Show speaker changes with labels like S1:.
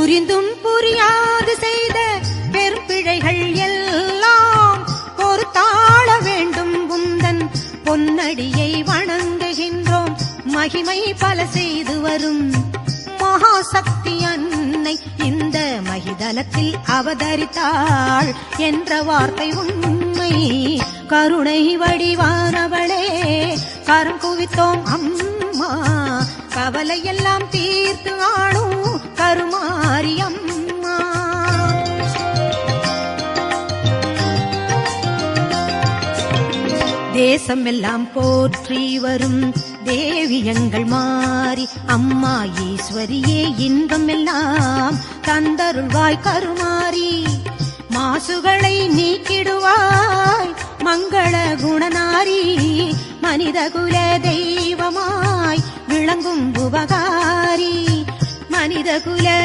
S1: புரிந்தும் புரியாது செய்த பெரும் பிழைகள் எல்லாம் பொறுத்தாள வேண்டும் உந்தன் பொன்னடியை வணங்குகின்றோம். மகிமை பல செய்து வரும் மகாசக்தி அன்னை இந்த மகிதலத்தில் அவதரித்தாள் என்ற வார்த்தை உண்மை. கருணை வடிவானவளே கரம் குவித்தோம் அம்மா, கவலையெல்லாம் தீர்த்து ஆளும் கருமாரி அம்மா. தேசம் எல்லாம் போற்றி வரும் தேவியங்கள் மாறி அம்மா ஈஸ்வரியே இன்பம் எல்லாம் தந்தருள்வாய் கருமாரி. மாசுகளை நீக்கிடுவாய் மங்கள குணநாரி, மனிதகுல தெய்வமாய் விளங்கும் உபகாரி. மனிதகுல